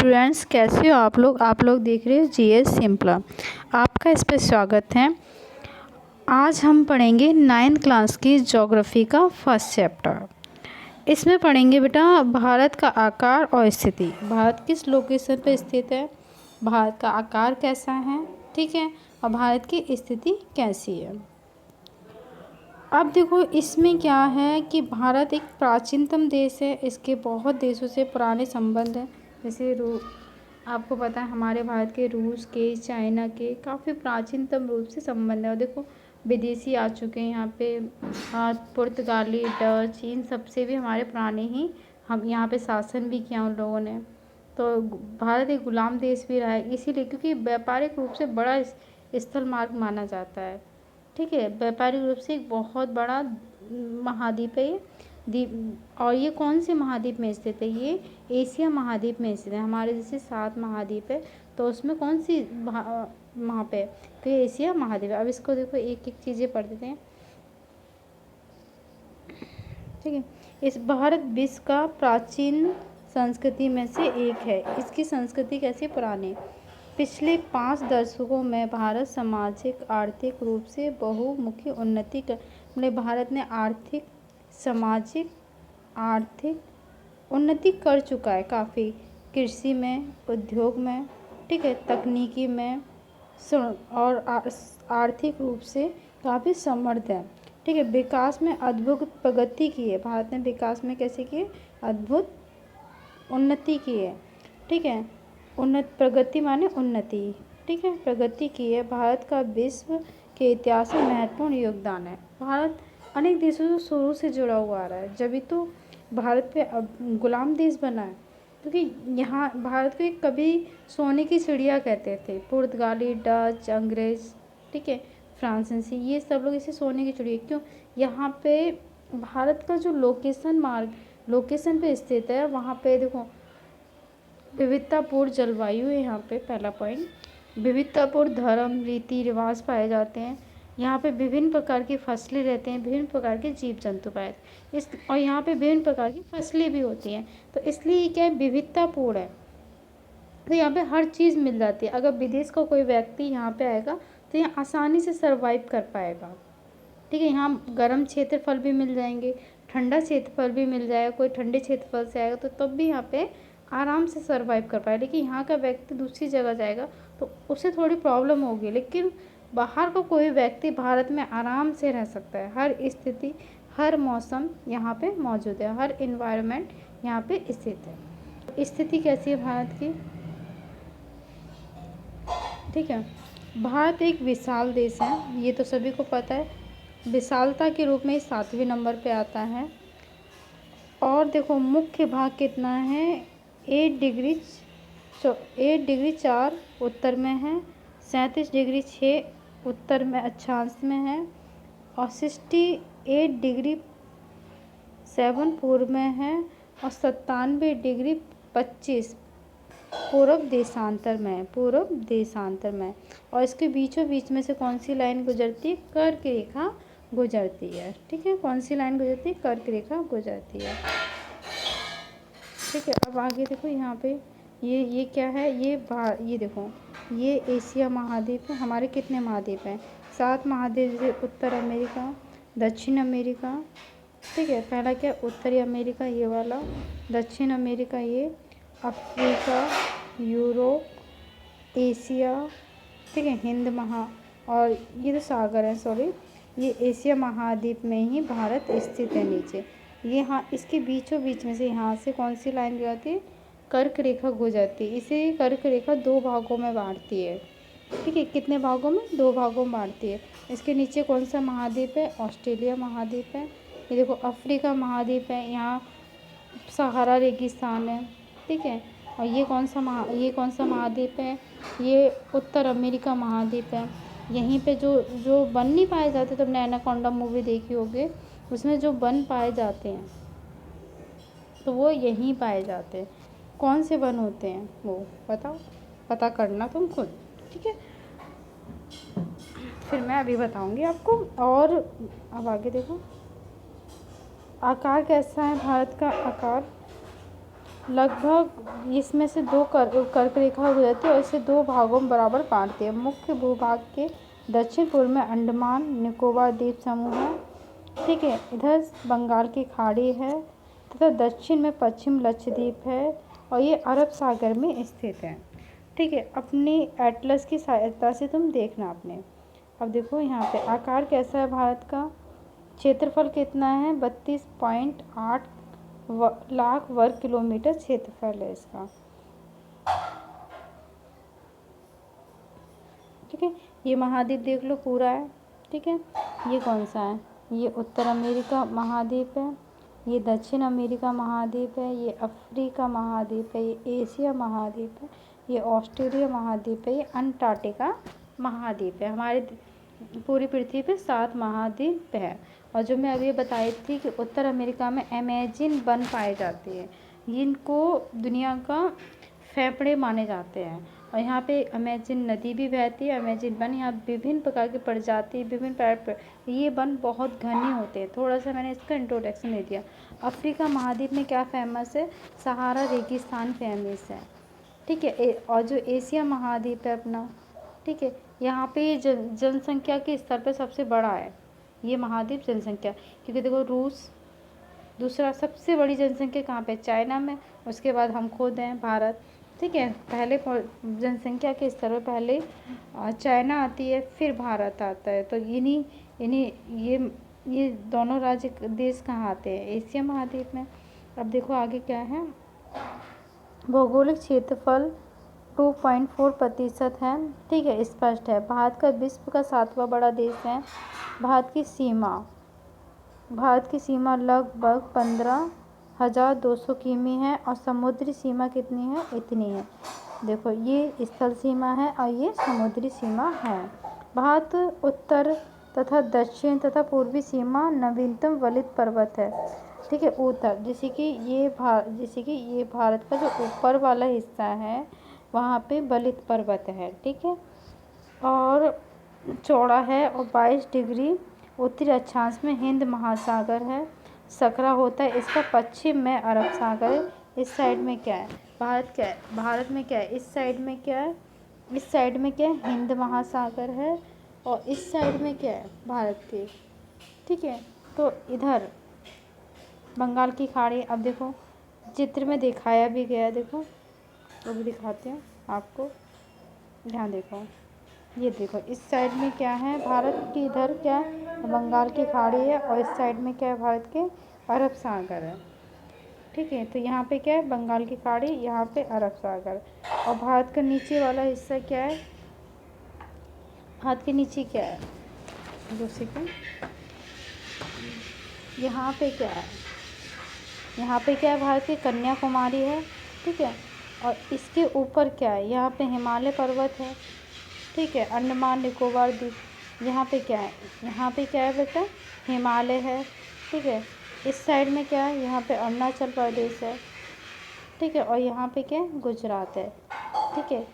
Students, कैसे हो आप लोग देख रहे हो जीएस सिंपला। आपका इस पर स्वागत है। आज हम पढ़ेंगे 9th क्लास की ज्योग्राफी का फर्स्ट चैप्टर। इसमें पढ़ेंगे बेटा भारत का आकार और स्थिति। भारत किस लोकेशन पर स्थित है, भारत का आकार कैसा है, ठीक है, और भारत की स्थिति कैसी है। अब देखो इसमें क्या है कि भारत एक प्राचीनतम देश है। इसके बहुत देशों से पुराने संबंध हैं। जैसे आपको पता है हमारे भारत के रूस के, चाइना के काफ़ी प्राचीनतम रूप से संबंध है। और देखो विदेशी आ चुके हैं यहाँ पे, पुर्तगाली, डच, इन सब से भी हमारे पुराने ही हम यहाँ पे शासन भी किया उन लोगों ने। तो भारत एक गुलाम देश भी रहा है, इसीलिए क्योंकि व्यापारिक रूप से बड़ा स्थल मार्ग माना जाता है। ठीक है, व्यापारिक रूप से एक बहुत बड़ा महाद्वीप है ये द्वीप। और ये कौन से महाद्वीप में स्थित है? ये एशिया महाद्वीप में स्थित है। हमारे जैसे 7 महाद्वीप है, तो उसमें कौन सी वहाँ पे? तो ये एशिया महाद्वीप है। अब इसको देखो एक एक चीज़ें पढ़ देते हैं, ठीक है। इस भारत विश्व का प्राचीन संस्कृति में से एक है। इसकी संस्कृति कैसी पुरानी? पिछले 5 दशकों में भारत सामाजिक आर्थिक रूप से बहुमुखी उन्नति कर, मतलब भारत ने आर्थिक सामाजिक आर्थिक उन्नति कर चुका है काफ़ी। कृषि में, उद्योग में, ठीक है, तकनीकी में और आर्थिक रूप से काफ़ी समृद्ध है। ठीक है, विकास में अद्भुत प्रगति की है। भारत ने विकास में कैसे की है? अद्भुत उन्नति की है। ठीक है, प्रगति माने उन्नति, ठीक है, प्रगति की है। भारत का विश्व के इतिहास में महत्वपूर्ण योगदान है। भारत अनेक देशों से शुरू से जुड़ा हुआ आ रहा है, जब भी तो भारत पे अब गुलाम देश बना है। क्योंकि यहाँ भारत को कभी सोने की चिड़िया कहते थे, पुर्तगाली, डच, अंग्रेज, ठीक है, फ्रांसीसी, ये सब लोग इसे सोने की चिड़िया। क्यों? यहाँ पे भारत का जो लोकेशन पे स्थित है, वहाँ पे देखो विविधतापूर्ण जलवायु है। यहाँ पे पहला पॉइंट, विविधतापूर्ण धर्म, रीति रिवाज पाए जाते हैं। यहाँ पे विभिन्न प्रकार की फसलें रहते हैं, विभिन्न प्रकार के जीव जंतु पाए और यहाँ पे विभिन्न प्रकार की फसलें भी होती हैं। तो इसलिए ये क्या है? विविधतापूर्ण है। तो यहाँ पे हर चीज़ मिल जाती है। अगर विदेश का कोई व्यक्ति यहाँ पे आएगा तो यहाँ आसानी से सर्वाइव कर पाएगा। ठीक है, यहाँ गर्म क्षेत्रफल भी मिल जाएंगे, ठंडा क्षेत्रफल भी मिल जाएगा। कोई ठंडे क्षेत्रफल से आएगा तो तब भी यहाँ पे आराम से सर्वाइव कर पाए। लेकिन यहाँ का व्यक्ति दूसरी जगह जाएगा तो उसे थोड़ी प्रॉब्लम होगी। लेकिन बाहर का कोई व्यक्ति भारत में आराम से रह सकता है। हर स्थिति, हर मौसम यहाँ पे मौजूद है, हर इन्वायरमेंट यहाँ पे स्थित है। स्थिति कैसी है भारत की? ठीक है, भारत एक विशाल देश है, ये तो सभी को पता है। विशालता के रूप में 7वें नंबर पे आता है। और देखो मुख्य भाग कितना है? 8 डिग्री 4 उत्तर में है, 37 डिग्री 6 उत्तर में अक्षांश में है, और 68 डिग्री 7 पूर्व में है, और 97 डिग्री 25 पूर्व देशांतर में। और इसके बीचों बीच में से कौन सी लाइन गुजरती है? कर्क रेखा गुजरती है। ठीक है, कौन सी लाइन गुजरती है? कर्क रेखा गुजरती है। ठीक है, अब आगे देखो यहाँ पे ये क्या है? ये देखो, ये एशिया महाद्वीप है। हमारे कितने महाद्वीप हैं? 7 महाद्वीप, जैसे उत्तर अमेरिका, दक्षिण अमेरिका, ठीक है, पहला क्या? उत्तरी अमेरिका ये वाला, दक्षिण अमेरिका ये, अफ्रीका, यूरोप, एशिया, ठीक है, हिंद और ये तो सागर है, सॉरी, ये एशिया महाद्वीप में ही भारत स्थित है नीचे। ये हाँ, इसके बीचों बीच में से यहाँ से कौन सी लाइन गुजरती है? कर्क रेखा गुजरती है। इसे कर्क रेखा 2 भागों में बांटती है। ठीक है, कितने भागों में? 2 भागों में बांटती है। इसके नीचे कौन सा महाद्वीप है? ऑस्ट्रेलिया महाद्वीप है। ये देखो अफ्रीका महाद्वीप है, यहाँ सहारा रेगिस्तान है। ठीक है, और ये कौन सा महाद्वीप है? ये उत्तर अमेरिका महाद्वीप है। यहीं पे जो वन नहीं पाए जाते, तुमने एनाकोंडा मूवी देखी होगी, उसमें जो वन पाए जाते हैं तो वो यहीं पाए जाते हैं। कौन से वन होते हैं वो बताओ, पता करना तुम खुद। ठीक है, फिर मैं अभी बताऊंगी आपको। और अब आगे देखो, आकार कैसा है भारत का आकार? लगभग इसमें से दो कर्क रेखा गुजरती है और इसे दो भागों में बराबर बांटती है। मुख्य भूभाग के दक्षिण पूर्व में अंडमान निकोबार द्वीप समूह है, ठीक है। इधर बंगाल की खाड़ी है तथा दक्षिण में पश्चिम लक्षद्वीप है और ये अरब सागर में स्थित है, ठीक है। अपनी एटलस की सहायता से तुम देखना अपने। अब देखो यहाँ पे आकार कैसा है भारत का, क्षेत्रफल कितना है, 32.8 लाख वर्ग किलोमीटर क्षेत्रफल है इसका, ठीक है। ये महाद्वीप देख लो पूरा है, ठीक है। ये कौन सा है, ये उत्तर अमेरिका महाद्वीप है, ये दक्षिण अमेरिका महाद्वीप है, ये अफ्रीका महाद्वीप है, ये एशिया महाद्वीप है, ये ऑस्ट्रेलिया महाद्वीप है, ये अंटार्कटिका महाद्वीप है। हमारे पूरी पृथ्वी पे 7 महाद्वीप है। और जो मैं अभी बताई थी कि उत्तर अमेरिका में अमेज़न वन पाए जाते हैं, इनको दुनिया का फेफड़े माने जाते हैं। और यहाँ पे अमेज़न नदी भी बहती है, अमेज़न वन, यहाँ विभिन्न प्रकार की प्रजाति, विभिन्न ये वन बहुत घने होते हैं। थोड़ा सा मैंने इसका इंट्रोडक्शन दे दिया। अफ्रीका महाद्वीप में क्या फेमस है, सहारा रेगिस्तान फेमस है, ठीक है। और जो एशिया महाद्वीप है अपना, ठीक है, यहाँ पे जनसंख्या के स्तर पर सबसे बड़ा है ये महाद्वीप जनसंख्या, क्योंकि देखो रूस दूसरा सबसे बड़ी जनसंख्या कहाँ पे, चाइना में, उसके बाद हम खुद हैं भारत, ठीक है। पहले जनसंख्या के स्तर पर पहले चाइना आती है, फिर भारत आता है। तो इन्हीं इन्हीं ये दोनों राज्य देश कहाँ आते हैं, एशिया महाद्वीप में। अब देखो आगे क्या है, भौगोलिक क्षेत्रफल 2.4% है, ठीक है, स्पष्ट है। भारत का विश्व का 7वां बड़ा देश है। भारत की सीमा लगभग 15,200 किमी है और समुद्री सीमा कितनी है, इतनी है। देखो ये स्थल सीमा है और ये समुद्री सीमा है। भारत उत्तर तथा दक्षिण तथा पूर्वी सीमा नवीनतम वलित पर्वत है, ठीक है, उत्तर, जैसे कि ये भारत का जो ऊपर वाला हिस्सा है वहाँ पे बलित पर्वत है, ठीक है, और चौड़ा है। और 22 डिग्री उत्तरी अक्षांश में हिंद महासागर है, सकरा होता है इसका, पश्चिम में अरब सागर है। इस साइड में क्या है, भारत में क्या है, इस साइड में क्या है, हिंद महासागर है और इस साइड में क्या है, भारत के, ठीक है। तो इधर बंगाल की खाड़ी, अब देखो चित्र में दिखाया भी गया, देखो वो भी दिखाते हैं आपको, ध्यान देखो, ये देखो इस साइड में क्या है, भारत की इधर क्या है, बंगाल की खाड़ी है और इस साइड में क्या है, भारत के अरब सागर है, ठीक है। तो यहाँ पे क्या है, बंगाल की खाड़ी, यहाँ पे अरब सागर। और भारत का नीचे वाला हिस्सा क्या है, भारत के नीचे क्या है, दूसरी को यहाँ पे क्या है, भारत की कन्याकुमारी है, ठीक है। और इसके ऊपर क्या है, यहाँ पे हिमालय पर्वत है, ठीक है, अंडमान निकोबार द्वीप। यहाँ पे क्या है बेटा, हिमालय है, ठीक है। इस साइड में क्या है, यहाँ पे अरुणाचल प्रदेश है, ठीक है, और यहाँ पे क्या है, गुजरात है, ठीक है।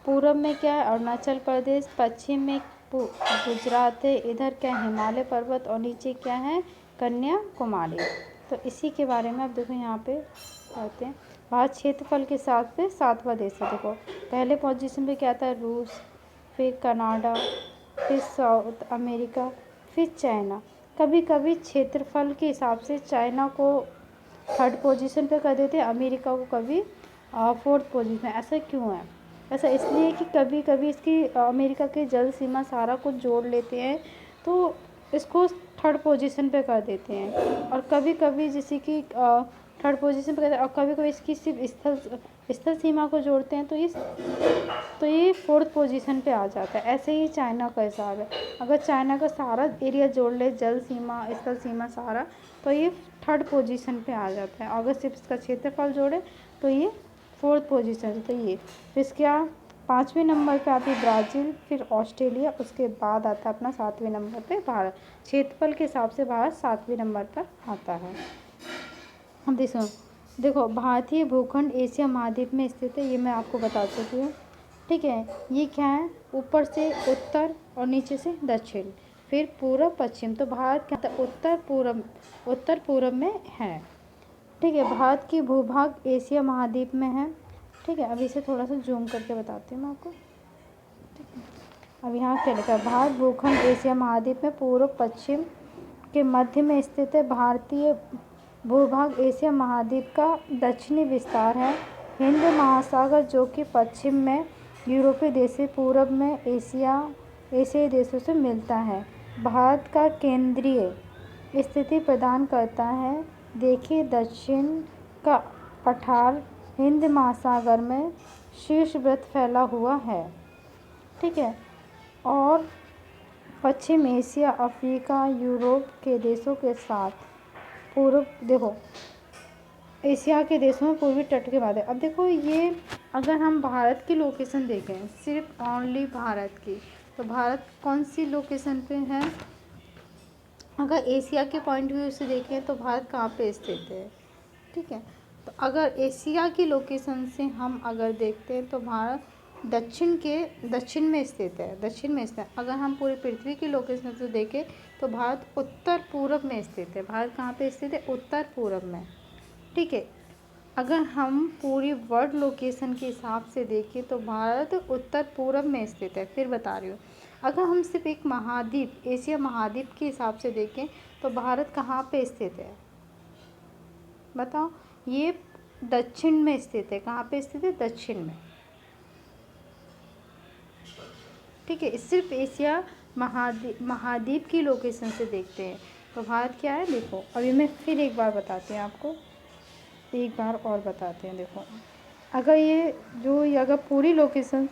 पूरब में क्या है, अरुणाचल प्रदेश, पश्चिम में गुजरात है, इधर क्या है, हिमालय पर्वत, और नीचे क्या है, कन्याकुमारी। तो इसी के बारे में अब देखो यहाँ पे आते हैं। भारत क्षेत्रफल के साथ पे 7वां देश है। देखो पहले पोजीशन पे क्या था, रूस, फिर कनाडा, फिर साउथ अमेरिका, फिर चाइना। कभी कभी क्षेत्रफल के हिसाब से चाइना को 3rd पोजीशन पे कर देते हैं, अमेरिका को कभी 4th पोजीशन। ऐसा क्यों है, ऐसा इसलिए कि कभी कभी इसकी अमेरिका के जल सीमा सारा कुछ जोड़ लेते हैं तो इसको 3rd पोजीशन पे कर देते हैं, और कभी कभी जैसे कि 3rd पोजीशन पे करते हैं, और कभी कभी इसकी सिर्फ स्थल सीमा को जोड़ते हैं तो ये 4th पोजीशन पे आ जाता है। ऐसे ही चाइना का हिसाब है, अगर चाइना का सारा एरिया जोड़ ले, जल सीमा स्थल सीमा सारा, तो ये 3rd पोजीशन पे आ जाता है। अगर सिर्फ इसका क्षेत्रफल जोड़े तो ये 4th पोजीशन। तो ये फिर इसके 5वें नंबर पे आती है ब्राज़ील, फिर ऑस्ट्रेलिया, उसके बाद आता है अपना 7वें नंबर पे भारत। क्षेत्रफल के हिसाब से भारत 7वें नंबर पर आता है। अब देखो भारतीय भूखंड एशिया महाद्वीप में स्थित है, ये मैं आपको बता चुकी हूँ, ठीक है। ये क्या है, ऊपर से उत्तर और नीचे से दक्षिण, फिर पूर्व पश्चिम। तो भारत क्या था, उत्तर पूर्व में है, ठीक है, भारत की भूभाग एशिया महाद्वीप में है। ठीक है, अब इसे थोड़ा सा जूम करके बताती हूँ मैं आपको। ठीक है, अब यहाँ क्या लिखा है, भारत भूखंड एशिया महाद्वीप में पूर्व पश्चिम के मध्य में स्थित है। भारतीय भूभाग एशिया महाद्वीप का दक्षिणी विस्तार है। हिंद महासागर जो कि पश्चिम में यूरोपीय देश से, पूर्व में एशियाई देशों से मिलता है। भारत का केंद्रीय स्थिति प्रदान करता है। देखिए, दक्षिण का पठार हिंद महासागर में शीर्षवृत्त फैला हुआ है। ठीक है, और पश्चिम एशिया, अफ्रीका, यूरोप के देशों के साथ पूर्व, देखो एशिया के देशों में पूर्वी तट के बाद है। अब देखो ये, अगर हम भारत की लोकेशन देखें, सिर्फ ओनली भारत की, तो भारत कौन सी लोकेशन पे है? अगर एशिया के पॉइंट व्यू से देखें तो भारत कहाँ पे स्थित है? ठीक है, तो अगर एशिया की लोकेशन से हम अगर देखते हैं तो भारत दक्षिण में स्थित है, दक्षिण में स्थित है। अगर हम पूरी पृथ्वी की लोकेशन से देखें तो भारत उत्तर पूर्व में स्थित है। भारत कहाँ पे स्थित है? उत्तर पूर्व में। ठीक है, अगर हम पूरी वर्ल्ड लोकेशन के हिसाब से देखें तो भारत उत्तर पूर्व में स्थित है। फिर बता रही हूँ, अगर हम सिर्फ एक महाद्वीप, एशिया महाद्वीप के हिसाब से देखें तो भारत कहाँ पे स्थित है? बताओ, ये दक्षिण में स्थित है। कहाँ पे स्थित है? दक्षिण में। ठीक है, सिर्फ एशिया महाद्वीप की लोकेशन से देखते हैं तो भारत क्या है? देखो, अभी मैं फिर एक बार बताती हूँ आपको, एक बार और बताते हैं। देखो, अगर पूरी लोकेशन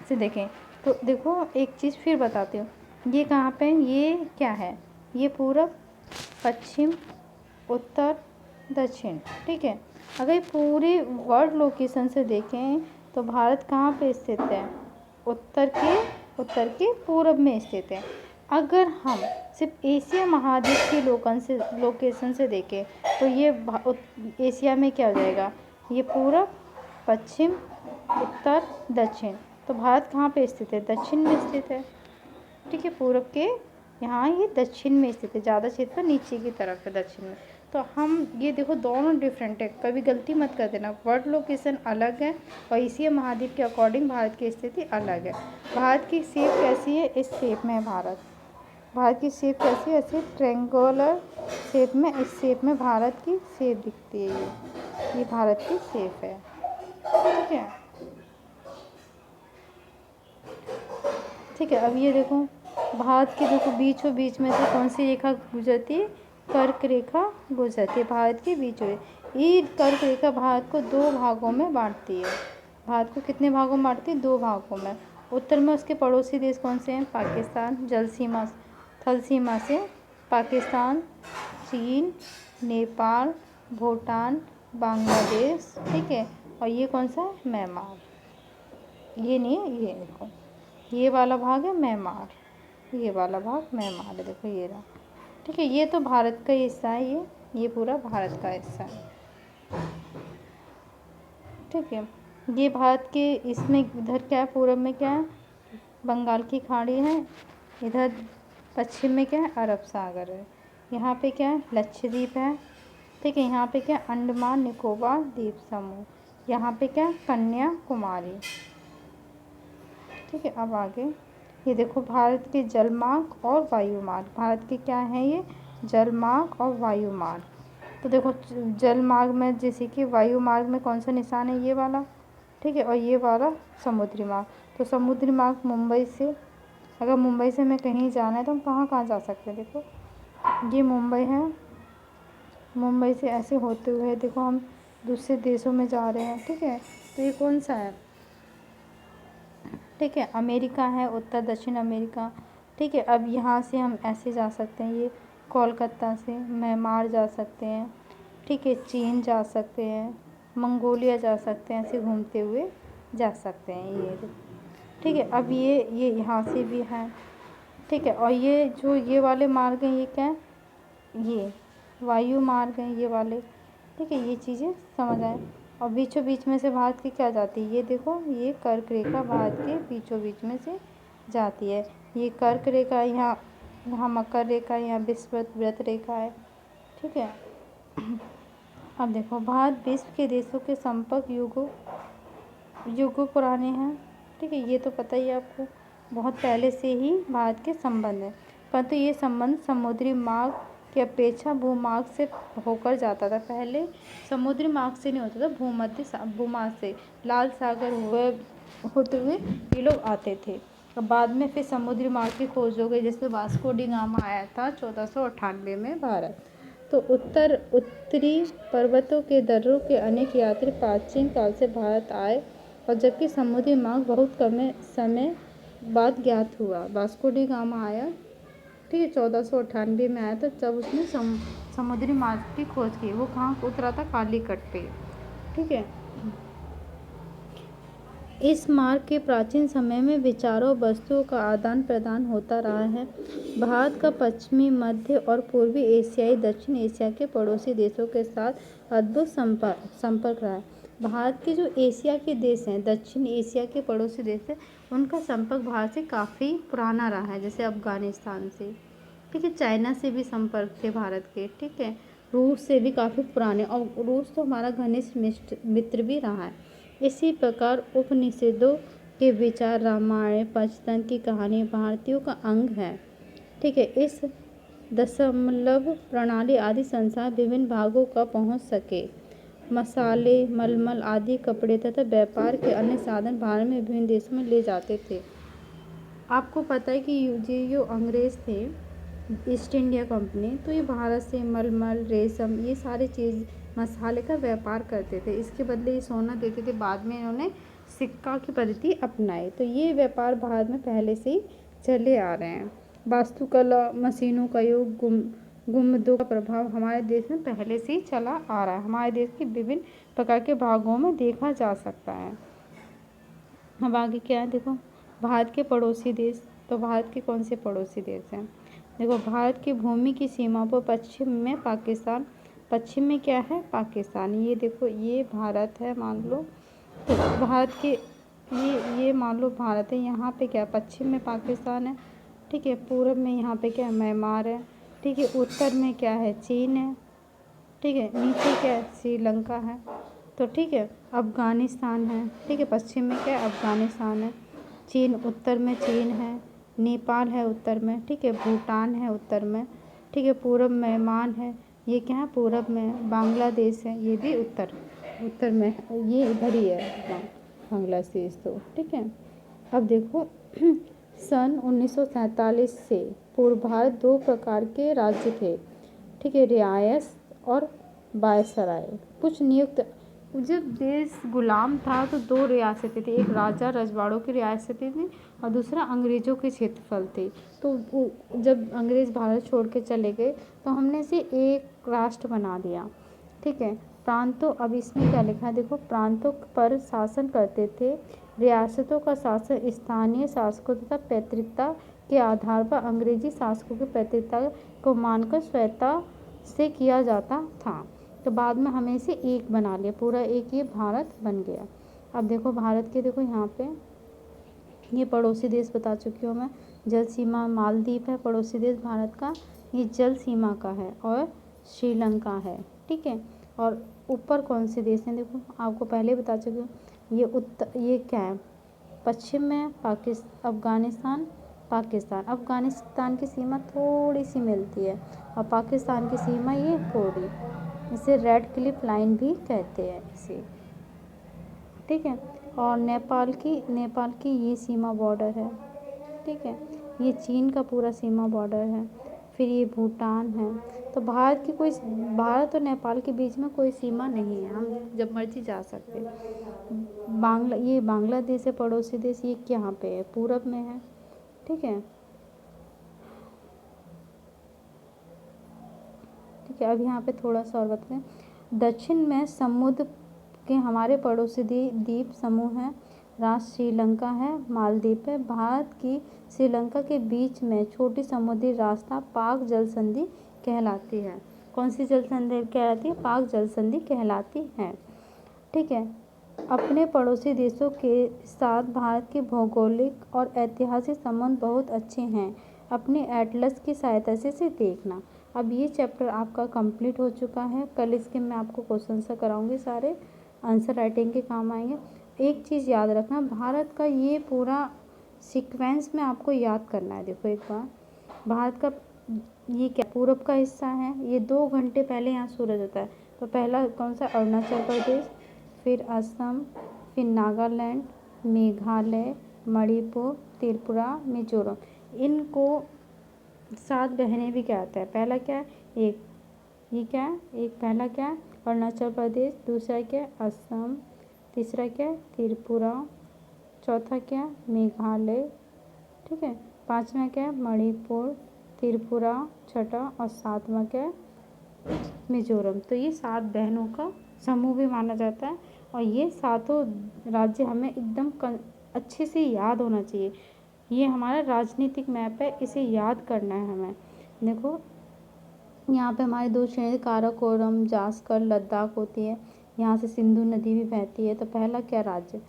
से देखें तो देखो एक चीज़ फिर बताती हूँ, ये कहाँ पे है? ये क्या है? ये पूरब, पश्चिम, उत्तर, दक्षिण। ठीक है, अगर पूरी वर्ल्ड लोकेशन से देखें तो भारत कहाँ पे स्थित है? उत्तर के पूरब में स्थित है। अगर हम सिर्फ एशिया महाद्वीप की लोकेशन से देखें तो ये एशिया में क्या हो जाएगा? ये पूरब, पश्चिम, उत्तर, दक्षिण। तो भारत कहाँ पे स्थित है? दक्षिण में स्थित है। ठीक है, पूरब के यहाँ ये दक्षिण में स्थित है, ज़्यादा क्षेत्र नीचे की तरफ है, दक्षिण में। तो हम ये देखो दोनों डिफरेंट है, कभी गलती मत कर देना। वर्ल्ड लोकेशन अलग है और एशिया महाद्वीप के अकॉर्डिंग भारत की स्थिति अलग है। भारत की शेप कैसी है? इस शेप में है भारत की शेप कैसी है? ऐसे ट्रेंगुलर शेप में, इस शेप में भारत की शेप दिखती है। ये भारत की शेप है। ठीक है, ठीक है, अब ये देखो भारत के, देखो बीचों बीच में से कौन सी रेखा गुजरती है? कर्क रेखा गुजरती है भारत के बीचों। ये कर्क रेखा भारत को दो भागों में बांटती है। भारत को कितने भागों में बांटती है? दो भागों में। उत्तर में उसके पड़ोसी देश कौन से हैं? पाकिस्तान, थल सीमा से पाकिस्तान, चीन, नेपाल, भूटान, बांग्लादेश। ठीक है, और ये कौन सा है? म्यांमार। ये नहीं है, ये देखो ये वाला भाग है म्यांमार, ये वाला भाग म्यांमार है। देखो ये रहा। ठीक है, ये तो भारत का हिस्सा है, ये पूरा भारत का हिस्सा है। ठीक है, ये भारत के, इसमें इधर क्या है? पूर्व में क्या है? बंगाल की खाड़ी है। इधर पश्चिम में क्या है? अरब सागर है। यहाँ पे क्या है? लक्षद्वीप है। ठीक है, यहाँ पे क्या? अंडमान निकोबार द्वीप समूह। यहाँ पे क्या? कन्याकुमारी। ठीक है, अब आगे ये देखो भारत के जलमार्ग और वायुमार्ग। भारत के क्या है? ये जलमार्ग और वायुमार्ग। तो देखो जलमार्ग में, जैसे कि वायुमार्ग में कौन सा निशान है? ये वाला। ठीक है, और ये वाला समुद्री मार्ग। तो समुद्री मार्ग मुंबई से, अगर मुंबई से हमें कहीं जाना है तो हम कहाँ कहाँ जा सकते हैं? देखो ये मुंबई है, मुंबई से ऐसे होते हुए देखो हम दूसरे देशों में जा रहे हैं। ठीक है, तो ये कौन सा है? ठीक है, अमेरिका है, उत्तर दक्षिण अमेरिका। ठीक है, अब यहाँ से हम ऐसे जा सकते हैं, ये कोलकाता से म्यांमार जा सकते हैं। ठीक है, चीन जा सकते हैं, मंगोलिया जा सकते हैं, ऐसे घूमते हुए जा सकते हैं ये। ठीक है, अब ये यहाँ से भी है। ठीक है, और ये जो ये वाले मार्ग हैं, ये क्या है? ये वायु मार्ग हैं ये वाले। ठीक है, ये चीज़ें समझ आए। और बीचों बीच में से भारत की क्या जाती है? ये देखो ये कर्क रेखा भारत के बीचों बीच में से जाती है। ये कर्क रेखा, यहाँ मकर रेखा, यहाँ विषुवत व्रत रेखा है। ठीक है, अब देखो, भारत विश्व के देशों के संपर्क युगों युगों पुराने हैं। ठीक है, ये तो पता ही है आपको, बहुत पहले से ही भारत के संबंध है, परंतु ये संबंध समुद्री मार्ग की अपेक्षा भूमार्ग से होकर जाता था। पहले समुद्री मार्ग से नहीं होता था, भूमार्ग से, लाल सागर हुए होते हुए ये लोग आते थे। अब बाद में फिर समुद्री मार्ग की खोज हो गई, जैसे वास्को डी गामा आया था 1498 में भारत। तो उत्तरी पर्वतों के दर्रों के अनेक यात्री प्राचीन काल से भारत आए, और जबकि समुद्री मार्ग बहुत कम समय बाद ज्ञात हुआ। वास्को डी गामा आया, ठीक है, 1498 में आया था, जब उसने समुद्री मार्ग की खोज की। वो कहाँ उतरा था? कालीकट पे। ठीक है, इस मार्ग के प्राचीन समय में विचारों और वस्तुओं का आदान प्रदान होता रहा है। भारत का पश्चिमी, मध्य और पूर्वी एशियाई, दक्षिण एशिया के पड़ोसी देशों के साथ अद्भुत संपर्क रहा है। भारत के जो एशिया के देश हैं, दक्षिण एशिया के पड़ोसी देश हैं, उनका संपर्क भारत से काफ़ी पुराना रहा है, जैसे अफगानिस्तान से। ठीक है, चाइना से भी संपर्क थे भारत के। ठीक है, रूस से भी काफ़ी पुराने, और रूस तो हमारा घनिष्ठ मित्र भी रहा है। इसी प्रकार उपनिषदों के विचार, रामायण, पंचतंत्र की कहानी भारतीयों का अंग है। ठीक है, इस दशमलव प्रणाली आदि संसार विभिन्न भागों का पहुंच सके। मसाले, मलमल आदि कपड़े तथा व्यापार के अन्य साधन भारत में विभिन्न देशों में ले जाते थे। आपको पता है कि ये जो अंग्रेज थे, ईस्ट इंडिया कंपनी, तो ये भारत से मलमल, रेशम, ये सारी चीज़, मसाले का व्यापार करते थे। इसके बदले ये सोना देते थे। बाद में इन्होंने सिक्का की पद्धति अपनाई। तो ये व्यापार भारत में पहले से ही चले आ रहे हैं। वास्तुकला, मशीनों का योग, गुम्बदों का प्रभाव हमारे देश में पहले से ही चला आ रहा है। हमारे देश के विभिन्न प्रकार के भागों में देखा जा सकता है। अब आगे क्या है, देखो, भारत के पड़ोसी देश। तो भारत के कौन से पड़ोसी देश हैं? देखो, भारत की भूमि की सीमा पर पश्चिम में पाकिस्तान, पश्चिम में क्या है? पाकिस्तान। ये देखो, ये भारत है मान लो। तो भारत के ये मान लो भारत है, यहाँ पे क्या, पश्चिम में पाकिस्तान है। ठीक है, पूर्व में यहाँ पे क्या है? म्यांमार है। ठीक है, उत्तर में क्या है? चीन है। ठीक है, नीचे क्या है? श्रीलंका है। तो ठीक है, अफ़गानिस्तान है। ठीक है, पश्चिम में क्या है? अफ़गानिस्तान है। चीन, उत्तर में चीन है। नेपाल है उत्तर में। ठीक है, भूटान है उत्तर में। ठीक है, पूर्व में म्यांमार है। ये क्या है? पूर्व में बांग्लादेश है, ये भी उत्तर में, ये इधर ही है बांग्लादेश। तो ठीक है, अब देखो, सन 1947 से पूर्व भारत दो प्रकार के राज्य थे। ठीक है, रियासत और वायसराय। कुछ नियुक्त, जब देश गुलाम था तो दो रियासतें थी, एक राजा रजवाड़ों की रियासतें थी और दूसरा अंग्रेज़ों के क्षेत्रफल थे। तो जब अंग्रेज़ भारत छोड़ के चले गए तो हमने से एक राष्ट्र बना दिया। ठीक है, प्रांतों, अब इसमें क्या लिखा है, देखो, प्रांतों पर शासन करते थे। रियासतों का शासन स्थानीय शासकों तथा पैतृकता के आधार पर अंग्रेजी शासकों की पैतृकता को मानकर स्वायत्तता से किया जाता था। तो बाद में हमें इसे एक बना लिया, पूरा एक ये भारत बन गया। अब देखो, भारत के, देखो यहाँ पे ये पड़ोसी देश बता चुकी हूँ मैं। जल सीमा मालदीव है पड़ोसी देश भारत का, ये जल सीमा का है, और श्रीलंका है। ठीक है, और ऊपर कौन से देश हैं? देखो, आपको पहले बता चुकी हूँ। ये क्या है? पश्चिम में अफ़गानिस्तान, पाकिस्तान। अफ़गानिस्तान की सीमा थोड़ी सी मिलती है और पाकिस्तान की सीमा ये थोड़ी, इसे रेड क्लिफ लाइन भी कहते हैं इसे। ठीक है, और नेपाल की ये सीमा बॉर्डर है। ठीक है, ये चीन का पूरा सीमा बॉर्डर है। फिर ये भूटान है। तो भारत और नेपाल के बीच में कोई सीमा नहीं है, हम जब मर्जी जा सकते हैं। ये बांग्लादेश है पड़ोसी देश, ये यहाँ पे है? पूरब में है। ठीक है, ठीक है, अब यहाँ पे थोड़ा सा और बताते हैं। दक्षिण में समुद्र के हमारे पड़ोसी द्वीप समूह हैं। राष्ट्र श्रीलंका है, मालदीव है। भारत की श्रीलंका के बीच में छोटी समुद्री रास्ता पाक जल संधि कहलाती है। कौन सी जल संधि कहलाती है? पाक जल संधि कहलाती है। ठीक है, अपने पड़ोसी देशों के साथ भारत के भौगोलिक और ऐतिहासिक संबंध बहुत अच्छे हैं। अपने एटलस की सहायता से इसे देखना। अब ये चैप्टर आपका कंप्लीट हो चुका है। कल इसके मैं आपको क्वेश्चन से कराऊंगी, सारे आंसर राइटिंग के काम आएंगे। एक चीज़ याद रखना, भारत का ये पूरा सीक्वेंस में आपको याद करना है। देखो एक बार, भारत का ये क्या पूरब का हिस्सा है, ये 2 घंटे पहले यहाँ सूरज होता है। तो पहला कौन सा, अरुणाचल प्रदेश, फिर असम, फिर नागालैंड, मेघालय, मणिपुर, त्रिपुरा, मिजोरम। इनको 7 बहनें भी कहते हैं। पहला क्या है, एक ये क्या है, एक पहला क्या है अरुणाचल प्रदेश, दूसरा क्या है असम, तीसरा क्या है त्रिपुरा, चौथा क्या है मेघालय, ठीक है, पांचवा क्या है मणिपुर, त्रिपुरा, छठा, और सातवां क्या है मिजोरम। तो ये 7 बहनों का समूह भी माना जाता है। और ये सातों राज्य हमें एकदम अच्छे से याद होना चाहिए। ये हमारा राजनीतिक मैप है, इसे याद करना है हमें। देखो यहाँ पे हमारी 2 श्रेणी, काराकोरम, जास्कर, लद्दाख होती है। यहाँ से सिंधु नदी भी बहती है। तो पहला क्या राज्य,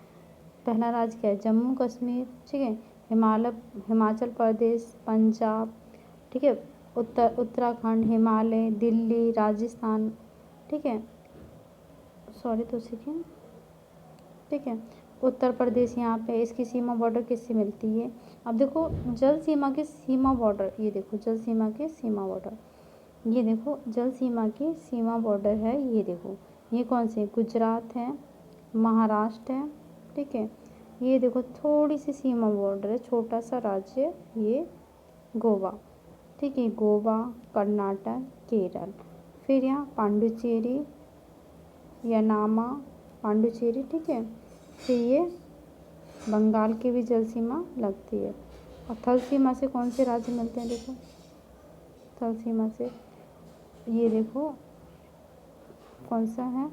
पहला राज्य क्या है जम्मू कश्मीर, ठीक है, हिमाचल प्रदेश, पंजाब, ठीक है, उत्तराखंड, हिमालय, दिल्ली, राजस्थान, ठीक है, सॉरी तो सेकेंड, ठीक है, उत्तर प्रदेश। यहाँ पे इसकी सीमा बॉर्डर किससे मिलती है। अब देखो जल सीमा की सीमा बॉर्डर, ये देखो जल सीमा की सीमा बॉर्डर, ये देखो जल सीमा की सीमा बॉर्डर है। ये देखो ये कौन से, गुजरात है, महाराष्ट्र है, ठीक है। ये देखो थोड़ी सी सीमा बॉर्डर है, छोटा सा राज्य ये गोवा, ठीक है, गोवा, कर्नाटक, केरल। फिर यहाँ पांडुचेरी, यनामा, पांडुचेरी, ठीक है। फिर ये बंगाल की भी जल सीमा लगती है। और थल सीमा से कौन से राज्य मिलते हैं, देखो थल सीमा से ये देखो कौन सा है,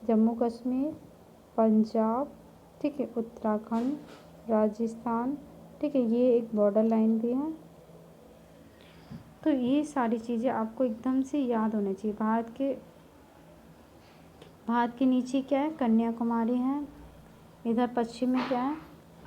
जम्मू कश्मीर, पंजाब, ठीक है, उत्तराखंड, राजस्थान, ठीक है, ये एक बॉर्डर लाइन भी है। तो ये सारी चीज़ें आपको एकदम से याद होनी चाहिए। भारत के नीचे क्या है, कन्याकुमारी है, इधर पश्चिम में क्या है,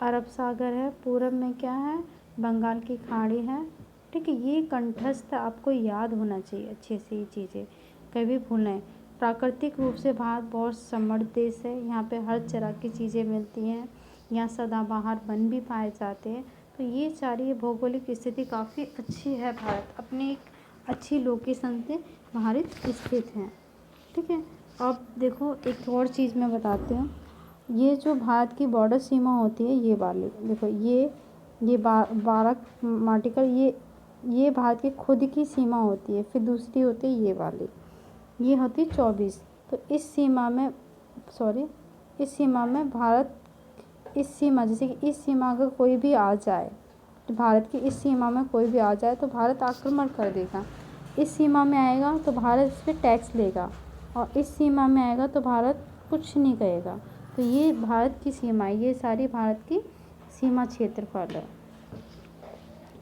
अरब सागर है, पूरब में क्या है, बंगाल की खाड़ी है, ठीक है। ये कंठस्थ आपको याद होना चाहिए अच्छे से, ये चीज़ें कभी भूलना है। प्राकृतिक रूप से भारत बहुत समृद्ध देश है। यहाँ पे हर तरह की चीज़ें मिलती हैं। यहाँ सदाबहार वन भी पाए जाते हैं। तो ये सारी भौगोलिक स्थिति काफ़ी अच्छी है। भारत अपनी एक अच्छी लोकेशन से भारत स्थित है, ठीक है। अब देखो एक और चीज़ मैं बताती हूँ। ये जो भारत की बॉर्डर सीमा होती है, ये वाली देखो, ये 12 आर्टिकल, ये भारत की खुद की सीमा होती है। फिर दूसरी होती है ये वाली, ये होती है 24। तो इस सीमा में भारत, इस सीमा जैसे कि इस सीमा अगर कोई भी आ जाए, तो भारत की इस सीमा में कोई भी आ जाए तो भारत आक्रमण कर देगा। इस सीमा में आएगा तो भारत इस पर टैक्स लेगा, और इस सीमा में आएगा तो भारत कुछ नहीं करेगा। तो ये भारत की सीमा है, ये सारी भारत की सीमा क्षेत्रफल है,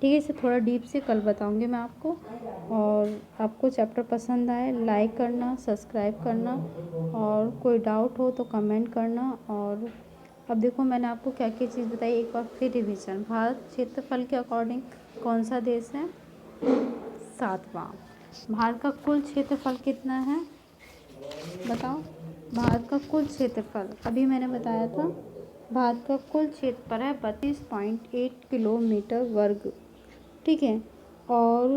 ठीक है। इसे थोड़ा डीप से कल बताऊंगी मैं आपको। और आपको चैप्टर पसंद आए लाइक करना, सब्सक्राइब करना, और कोई डाउट हो तो कमेंट करना। और अब देखो मैंने आपको क्या क्या चीज़ बताई, एक बार फिर रिवीजन। भारत क्षेत्रफल के अकॉर्डिंग कौन सा देश है, 7वां। भारत का कुल क्षेत्रफल कितना है बताओ, भारत का कुल क्षेत्रफल अभी मैंने बताया था, भारत का कुल क्षेत्रफल है 32.8 किलोमीटर वर्ग, ठीक है। और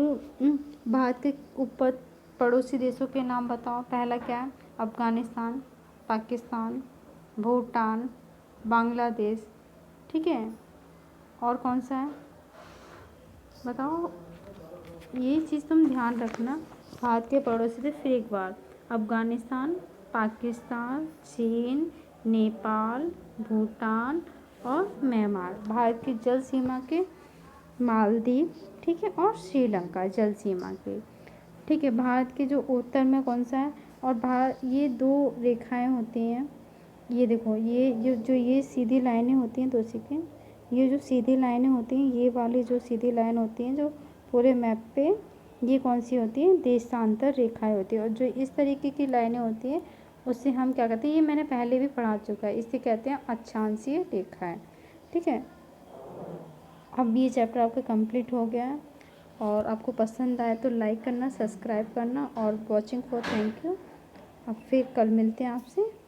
भारत के ऊपर पड़ोसी देशों के नाम बताओ। पहला क्या है, अफ़गानिस्तान, पाकिस्तान, भूटान, बांग्लादेश, ठीक है। और कौन सा है बताओ, ये चीज़ तुम ध्यान रखना। भारत के पड़ोसी थे, फिर एक बार अफ़गानिस्तान, पाकिस्तान, चीन, नेपाल, भूटान और म्यांमार। भारत की जल सीमा के मालदीव, ठीक है, और श्रीलंका जल सीमा के, ठीक है। भारत के जो उत्तर में कौन सा है, और भारत ये 2 रेखाएं होती हैं, ये देखो ये जो ये सीधी लाइनें होती हैं, 2 सेकेंड, ये जो सीधी लाइनें होती हैं, ये वाली जो सीधी लाइन होती हैं जो पूरे मैप पे, ये कौन सी होती है, देशांतर रेखाएं होती है। और जो इस तरीके की लाइनें होती हैं उससे हम क्या कहते हैं, ये मैंने पहले भी पढ़ा चुका है, इससे कहते हैं अक्षांशीय रेखाएं, ठीक है। अब ये चैप्टर आपका कंप्लीट हो गया है। और आपको पसंद आए तो लाइक करना, सब्सक्राइब करना और वॉचिंग फॉर थैंक यू। अब फिर कल मिलते हैं आपसे।